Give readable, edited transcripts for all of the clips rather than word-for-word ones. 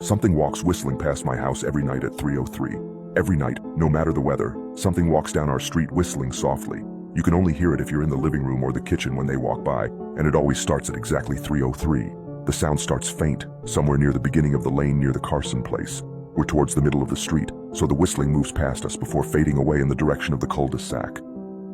Something walks whistling past my house every night at 3:03. Every night, no matter the weather, something walks down our street whistling softly. You can only hear it if you're in the living room or the kitchen when they walk by, and it always starts at exactly 3:03. The sound starts faint, somewhere near the beginning of the lane near the Carson place. We're towards the middle of the street, so the whistling moves past us before fading away in the direction of the cul-de-sac.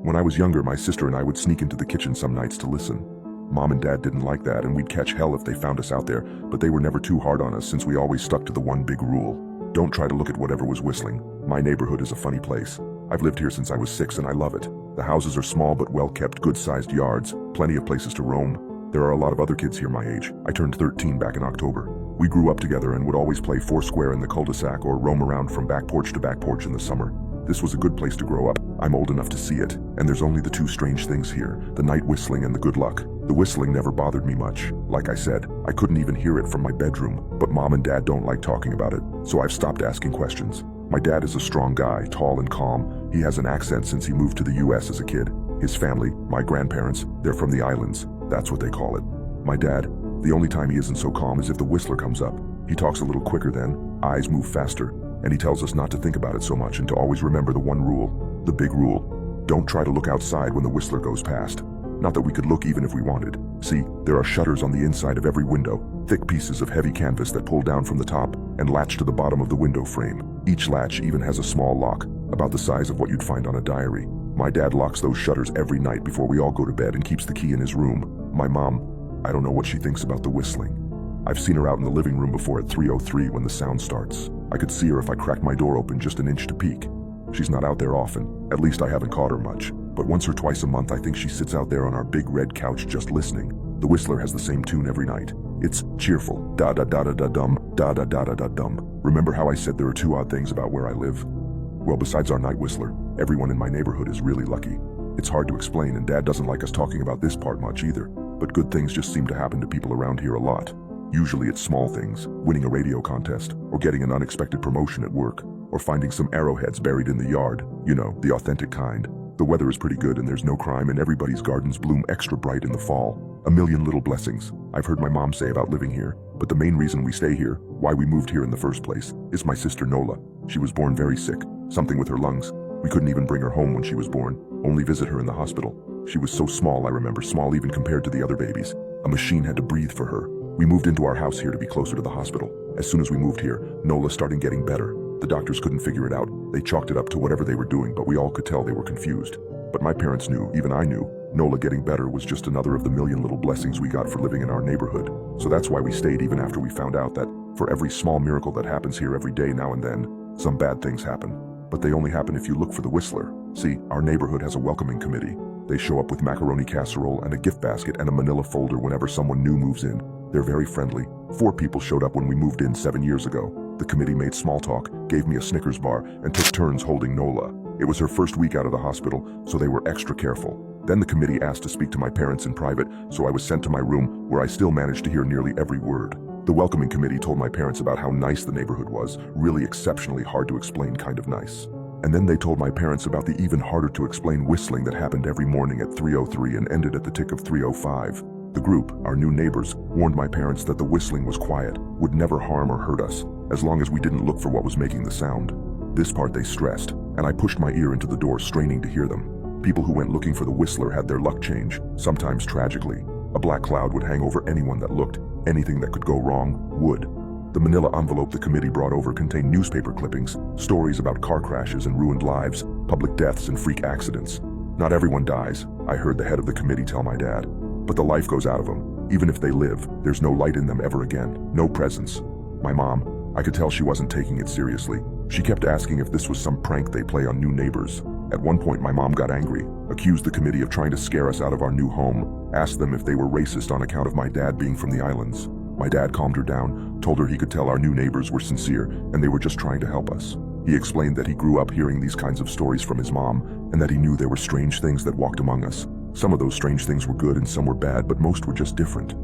When I was younger, my sister and I would sneak into the kitchen some nights to listen. Mom and Dad didn't like that, and we'd catch hell if they found us out there, but they were never too hard on us since we always stuck to the one big rule. Don't try to look at whatever was whistling. My neighborhood is a funny place. I've lived here since I was 6 and I love it. The houses are small but well-kept, good-sized yards, plenty of places to roam. There are a lot of other kids here my age. I turned 13 back in October. We grew up together and would always play foursquare in the cul-de-sac or roam around from back porch to back porch in the summer. This was a good place to grow up. I'm old enough to see it, and there's only the two strange things here, the night whistling and the good luck. The whistling never bothered me much. Like I said, I couldn't even hear it from my bedroom, but Mom and Dad don't like talking about it, so I've stopped asking questions. My dad is a strong guy, tall and calm. He has an accent since he moved to the US as a kid. His family, my grandparents, they're from the islands. That's what they call it. My dad, the only time he isn't so calm is if the whistler comes up. He talks a little quicker then, eyes move faster, and he tells us not to think about it so much and to always remember the one rule, the big rule. Don't try to look outside when the whistler goes past. Not that we could look even if we wanted. See, there are shutters on the inside of every window, thick pieces of heavy canvas that pull down from the top and latch to the bottom of the window frame. Each latch even has a small lock, about the size of what you'd find on a diary. My dad locks those shutters every night before we all go to bed and keeps the key in his room. My mom, I don't know what she thinks about the whistling. I've seen her out in the living room before at 3:03 when the sound starts. I could see her if I cracked my door open just an inch to peek. She's not out there often, at least I haven't caught her much. But once or twice a month I think she sits out there on our big red couch just listening. The whistler has the same tune every night. It's cheerful, da-da-da-da-da-dum, da-da-da-da-da-dum. Remember how I said there are two odd things about where I live? Well, besides our night whistler, everyone in my neighborhood is really lucky. It's hard to explain, and Dad doesn't like us talking about this part much either, but good things just seem to happen to people around here a lot. Usually it's small things, winning a radio contest, or getting an unexpected promotion at work, or finding some arrowheads buried in the yard, you know, the authentic kind. The weather is pretty good and there's no crime and everybody's gardens bloom extra bright in the fall. A million little blessings, I've heard my mom say about living here, but the main reason we stay here, why we moved here in the first place, is my sister Nola. She was born very sick, something with her lungs. We couldn't even bring her home when she was born, only visit her in the hospital. She was so small, I remember, small even compared to the other babies. A machine had to breathe for her. We moved into our house here to be closer to the hospital. As soon as we moved here, Nola started getting better. The doctors couldn't figure it out. They chalked it up to whatever they were doing, but we all could tell they were confused. But my parents knew, even I knew, Nola getting better was just another of the million little blessings we got for living in our neighborhood. So that's why we stayed even after we found out that for every small miracle that happens here every day now and then, some bad things happen. But they only happen if you look for the whistler. See, our neighborhood has a welcoming committee. They show up with macaroni casserole and a gift basket and a manila folder whenever someone new moves in. They're very friendly. 4 people showed up when we moved in 7 years ago. The committee made small talk, gave me a Snickers bar, and took turns holding Nola. It was her first week out of the hospital, so they were extra careful. Then the committee asked to speak to my parents in private, so I was sent to my room, where I still managed to hear nearly every word. The welcoming committee told my parents about how nice the neighborhood was, really exceptionally hard to explain kind of nice. And then they told my parents about the even harder to explain whistling that happened every morning at 3:03 and ended at the tick of 3:05. The group, our new neighbors, warned my parents that the whistling was quiet, would never harm or hurt us, as long as we didn't look for what was making the sound. This part they stressed, and I pushed my ear into the door straining to hear them. People who went looking for the whistler had their luck change, sometimes tragically. A black cloud would hang over anyone that looked. Anything that could go wrong would. The manila envelope the committee brought over contained newspaper clippings, stories about car crashes and ruined lives, public deaths and freak accidents. Not everyone dies, I heard the head of the committee tell my dad. But the life goes out of them. Even if they live, there's no light in them ever again, no presence. My mom, I could tell she wasn't taking it seriously. She kept asking if this was some prank they play on new neighbors. At one point my mom got angry, accused the committee of trying to scare us out of our new home, asked them if they were racist on account of my dad being from the islands. My dad calmed her down, told her he could tell our new neighbors were sincere and they were just trying to help us. He explained that he grew up hearing these kinds of stories from his mom and that he knew there were strange things that walked among us. Some of those strange things were good and some were bad, but most were just different.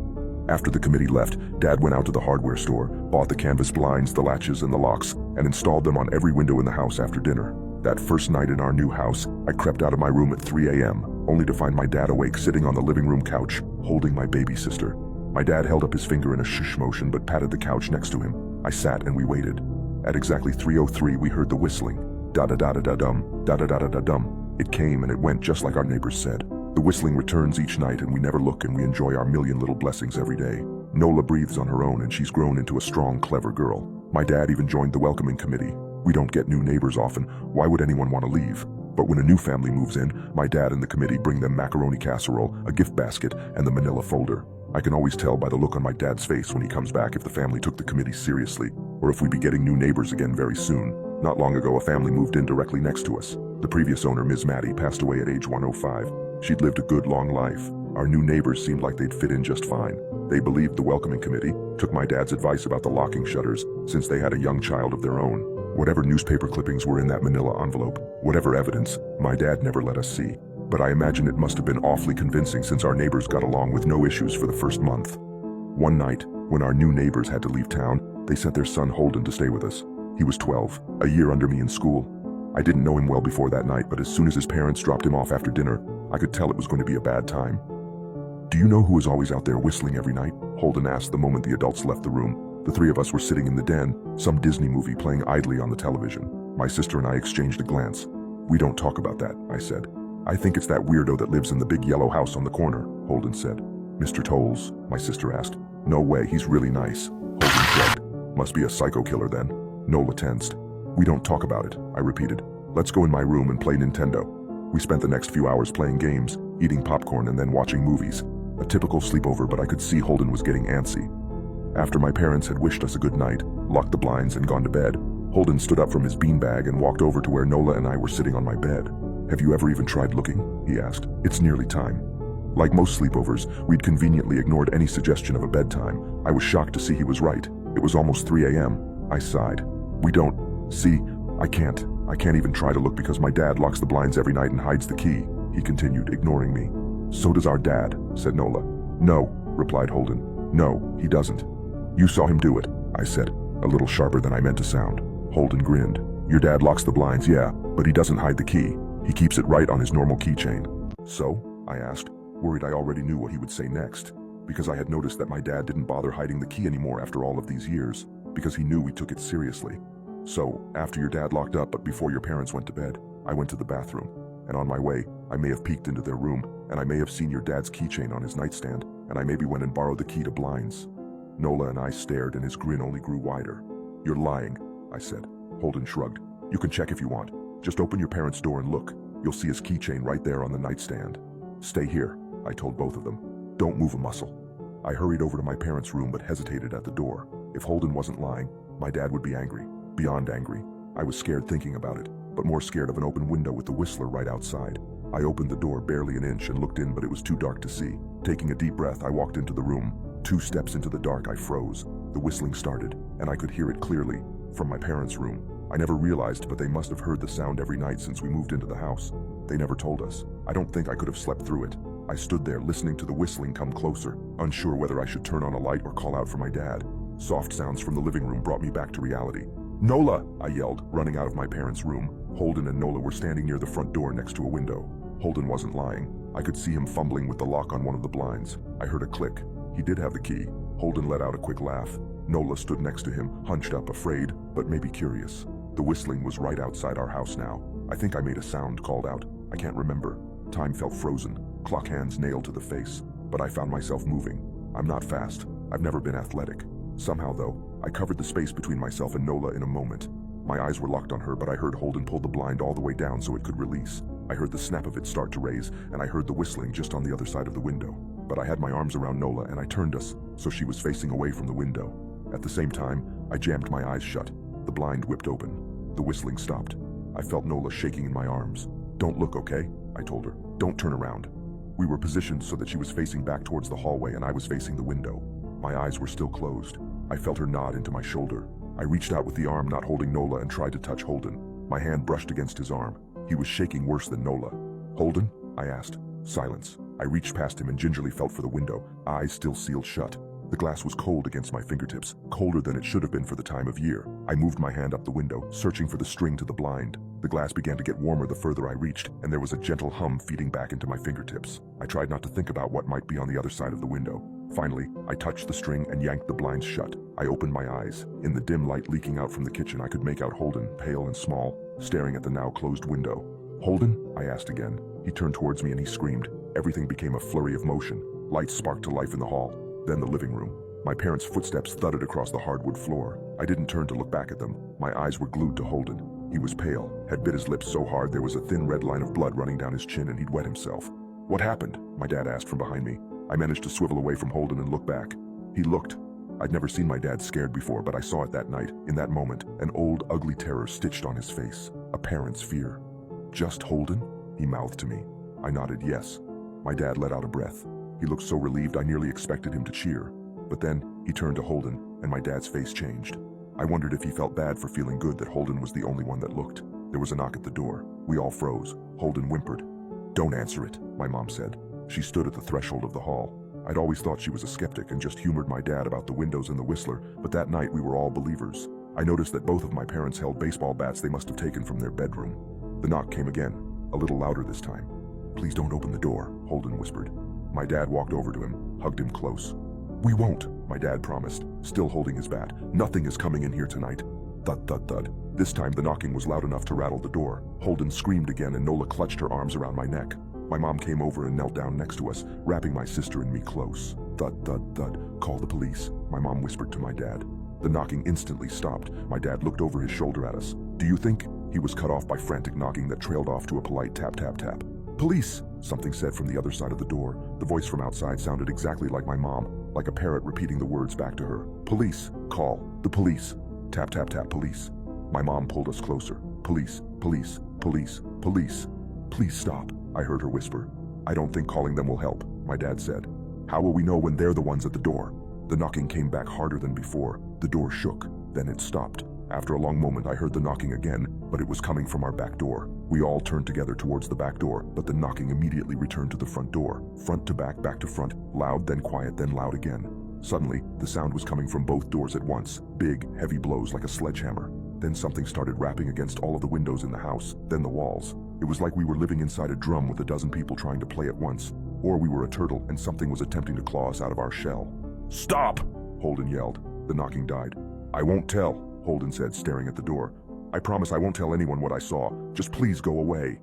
After the committee left, Dad went out to the hardware store, bought the canvas blinds, the latches, and the locks, and installed them on every window in the house after dinner. That first night in our new house, I crept out of my room at 3 a.m., only to find my dad awake sitting on the living room couch, holding my baby sister. My dad held up his finger in a shush motion but patted the couch next to him. I sat and we waited. At exactly 3:03 we heard the whistling. Da-da-da-da-da-dum, da-da-da-da-da-dum. It came and it went just like our neighbors said. The whistling returns each night and we never look and we enjoy our million little blessings every day. Nola breathes on her own and she's grown into a strong, clever girl. My dad even joined the welcoming committee. We don't get new neighbors often. Why would anyone want to leave? But when a new family moves in, my dad and the committee bring them macaroni casserole, a gift basket, and the manila folder. I can always tell by the look on my dad's face when he comes back if the family took the committee seriously, or if we'd be getting new neighbors again very soon. Not long ago, a family moved in directly next to us. The previous owner, Ms. Maddie, passed away at age 105. She'd lived a good long life. Our new neighbors seemed like they'd fit in just fine. They believed the welcoming committee, took my dad's advice about the locking shutters, since they had a young child of their own. Whatever newspaper clippings were in that manila envelope, whatever evidence, my dad never let us see. But I imagine it must have been awfully convincing since our neighbors got along with no issues for the first month. One night, when our new neighbors had to leave town, they sent their son Holden to stay with us. He was 12, a year under me in school. I didn't know him well before that night, but as soon as his parents dropped him off after dinner, I could tell it was going to be a bad time. "Do you know who is always out there whistling every night?" Holden asked the moment the adults left the room. The three of us were sitting in the den, some Disney movie playing idly on the television. My sister and I exchanged a glance. "We don't talk about that," I said. "I think it's that weirdo that lives in the big yellow house on the corner," Holden said. "Mr. Tolles?" my sister asked. "No way, he's really nice." Holden shrugged. "Must be a psycho killer then." Nola tensed. "We don't talk about it," I repeated. "Let's go in my room and play Nintendo." We spent the next few hours playing games, eating popcorn, and then watching movies. A typical sleepover, but I could see Holden was getting antsy. After my parents had wished us a good night, locked the blinds, and gone to bed, Holden stood up from his beanbag and walked over to where Nola and I were sitting on my bed. "Have you ever even tried looking?" he asked. "It's nearly time." Like most sleepovers, we'd conveniently ignored any suggestion of a bedtime. I was shocked to see he was right. It was almost 3 a.m. I sighed. "We don't. See, I can't even try to look because my dad locks the blinds every night and hides the key," he continued, ignoring me. "So does our dad," said Nola. "No," replied Holden. "No, he doesn't." "You saw him do it," I said, a little sharper than I meant to sound. Holden grinned. "Your dad locks the blinds, yeah, but he doesn't hide the key. He keeps it right on his normal keychain." "So?" I asked, worried I already knew what he would say next, because I had noticed that my dad didn't bother hiding the key anymore after all of these years, because he knew we took it seriously. "So, after your dad locked up but before your parents went to bed, I went to the bathroom, and on my way, I may have peeked into their room, and I may have seen your dad's keychain on his nightstand, and I maybe went and borrowed the key to blinds." Nola and I stared and his grin only grew wider. "You're lying," I said. Holden shrugged. "You can check if you want. Just open your parents' door and look. You'll see his keychain right there on the nightstand." "Stay here," I told both of them. "Don't move a muscle." I hurried over to my parents' room but hesitated at the door. If Holden wasn't lying, my dad would be angry. Beyond angry. I was scared thinking about it, but more scared of an open window with the whistler right outside. I opened the door barely an inch and looked in, but it was too dark to see. Taking a deep breath, I walked into the room. 2 steps into the dark, I froze. The whistling started, and I could hear it clearly, from my parents' room. I never realized, but they must have heard the sound every night since we moved into the house. They never told us. I don't think I could have slept through it. I stood there listening to the whistling come closer, unsure whether I should turn on a light or call out for my dad. Soft sounds from the living room brought me back to reality. "Nola!" I yelled, running out of my parents' room. Holden and Nola were standing near the front door next to a window. Holden wasn't lying. I could see him fumbling with the lock on one of the blinds. I heard a click. He did have the key. Holden let out a quick laugh. Nola stood next to him, hunched up, afraid, but maybe curious. The whistling was right outside our house now. I think I made a sound, called out. I can't remember. Time felt frozen, clock hands nailed to the face, but I found myself moving. I'm not fast. I've never been athletic. Somehow, though, I covered the space between myself and Nola in a moment. My eyes were locked on her, but I heard Holden pull the blind all the way down so it could release. I heard the snap of it start to raise, and I heard the whistling just on the other side of the window. But I had my arms around Nola and I turned us, so she was facing away from the window. At the same time, I jammed my eyes shut. The blind whipped open. The whistling stopped. I felt Nola shaking in my arms. "Don't look, okay?" I told her. "Don't turn around." We were positioned so that she was facing back towards the hallway and I was facing the window. My eyes were still closed. I felt her nod into my shoulder. I reached out with the arm not holding Nola and tried to touch Holden. My hand brushed against his arm. He was shaking worse than Nola. "Holden?" I asked. Silence. I reached past him and gingerly felt for the window, eyes still sealed shut. The glass was cold against my fingertips, colder than it should have been for the time of year. I moved my hand up the window, searching for the string to the blind. The glass began to get warmer the further I reached, and there was a gentle hum feeding back into my fingertips. I tried not to think about what might be on the other side of the window. Finally, I touched the string and yanked the blinds shut. I opened my eyes. In the dim light leaking out from the kitchen, I could make out Holden, pale and small, staring at the now closed window. "Holden?" I asked again. He turned towards me and he screamed. Everything became a flurry of motion. Lights sparked to life in the hall, then the living room. My parents' footsteps thudded across the hardwood floor. I didn't turn to look back at them. My eyes were glued to Holden. He was pale, had bit his lips so hard there was a thin red line of blood running down his chin and he'd wet himself. "What happened?" my dad asked from behind me. I managed to swivel away from Holden and look back. He looked. I'd never seen my dad scared before, but I saw it that night, in that moment, an old, ugly terror stitched on his face, a parent's fear. "Just Holden?" he mouthed to me. I nodded yes. My dad let out a breath. He looked so relieved I nearly expected him to cheer. But then, he turned to Holden, and my dad's face changed. I wondered if he felt bad for feeling good that Holden was the only one that looked. There was a knock at the door. We all froze. Holden whimpered. "Don't answer it," my mom said. She stood at the threshold of the hall. I'd always thought she was a skeptic and just humored my dad about the windows and the Whistler, but that night we were all believers. I noticed that both of my parents held baseball bats they must have taken from their bedroom. The knock came again, a little louder this time. "Please don't open the door," Holden whispered. My dad walked over to him, hugged him close. "We won't," my dad promised, still holding his bat. "Nothing is coming in here tonight." Thud, thud, thud. This time the knocking was loud enough to rattle the door. Holden screamed again and Nola clutched her arms around my neck. My mom came over and knelt down next to us, wrapping my sister and me close. Thud, thud, thud. "Call the police," my mom whispered to my dad. The knocking instantly stopped. My dad looked over his shoulder at us. "Do you think?" He was cut off by frantic knocking that trailed off to a polite tap, tap, tap. "Police!" something said from the other side of the door. The voice from outside sounded exactly like my mom, like a parrot repeating the words back to her. "Police! Call! The police!" Tap, tap, tap, police. My mom pulled us closer. "Police! Police! Police! Police! Please stop," I heard her whisper. "I don't think calling them will help," my dad said. "How will we know when they're the ones at the door?" The knocking came back harder than before. The door shook, then it stopped. After a long moment I heard the knocking again, but it was coming from our back door. We all turned together towards the back door, but the knocking immediately returned to the front door. Front to back to front, loud, then quiet, then loud again. Suddenly, the sound was coming from both doors at once, big, heavy blows like a sledgehammer. Then something started rapping against all of the windows in the house, then the walls. It was like we were living inside a drum with a dozen people trying to play at once. Or we were a turtle and something was attempting to claw us out of our shell. "Stop!" Holden yelled. The knocking died. "I won't tell," Holden said, staring at the door. "I promise I won't tell anyone what I saw. Just please go away."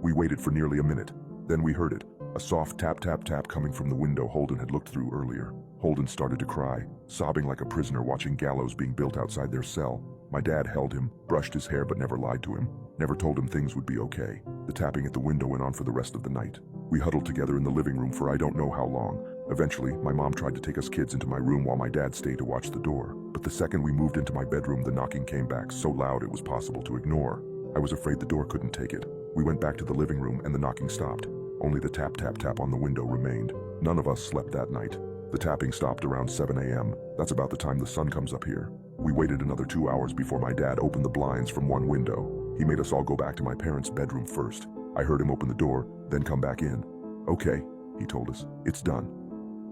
We waited for nearly a minute. Then we heard it. A soft tap, tap, tap coming from the window Holden had looked through earlier. Holden started to cry, sobbing like a prisoner watching gallows being built outside their cell. My dad held him, brushed his hair but never lied to him, never told him things would be okay. The tapping at the window went on for the rest of the night. We huddled together in the living room for I don't know how long. Eventually, my mom tried to take us kids into my room while my dad stayed to watch the door. But the second we moved into my bedroom, the knocking came back so loud it was possible to ignore. I was afraid the door couldn't take it. We went back to the living room and the knocking stopped. Only the tap, tap, tap on the window remained. None of us slept that night. The tapping stopped around 7 a.m. That's about the time the sun comes up here. We waited another 2 hours before my dad opened the blinds from one window. He made us all go back to my parents' bedroom first. I heard him open the door, then come back in. "Okay," he told us, "it's done."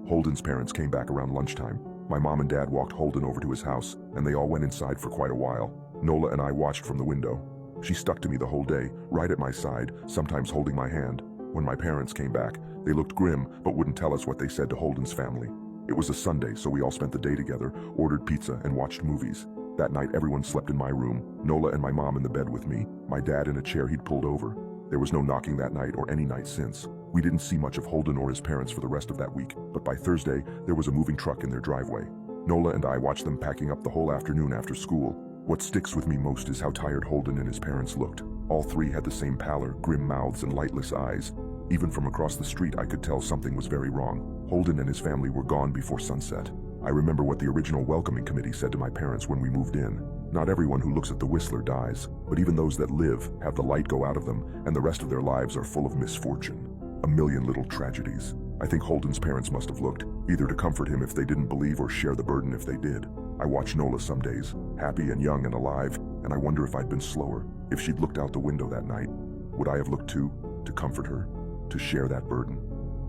Holden's parents came back around lunchtime. My mom and dad walked Holden over to his house, and they all went inside for quite a while. Nola and I watched from the window. She stuck to me the whole day, right at my side, sometimes holding my hand. When my parents came back, they looked grim, but wouldn't tell us what they said to Holden's family. It was a Sunday, so we all spent the day together, ordered pizza, and watched movies. That night, everyone slept in my room, Nola and my mom in the bed with me, my dad in a chair he'd pulled over. There was no knocking that night or any night since. We didn't see much of Holden or his parents for the rest of that week, but by Thursday, there was a moving truck in their driveway. Nola and I watched them packing up the whole afternoon after school. What sticks with me most is how tired Holden and his parents looked. All three had the same pallor, grim mouths, and lightless eyes. Even from across the street, I could tell something was very wrong. Holden and his family were gone before sunset. I remember what the original welcoming committee said to my parents when we moved in. Not everyone who looks at the Whistler dies, but even those that live have the light go out of them, and the rest of their lives are full of misfortune. A million little tragedies. I think Holden's parents must have looked, either to comfort him if they didn't believe or share the burden if they did. I watch Nola some days, happy and young and alive, and I wonder if I'd been slower. If she'd looked out the window that night, would I have looked too, to comfort her, to share that burden?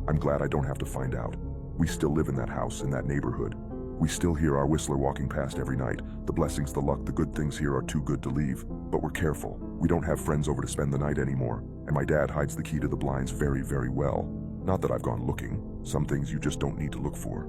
I'm glad I don't have to find out. We still live in that house, in that neighborhood. We still hear our Whistler walking past every night. The blessings, the luck, the good things here are too good to leave. But we're careful. We don't have friends over to spend the night anymore. And my dad hides the key to the blinds very, very well. Not that I've gone looking. Some things you just don't need to look for.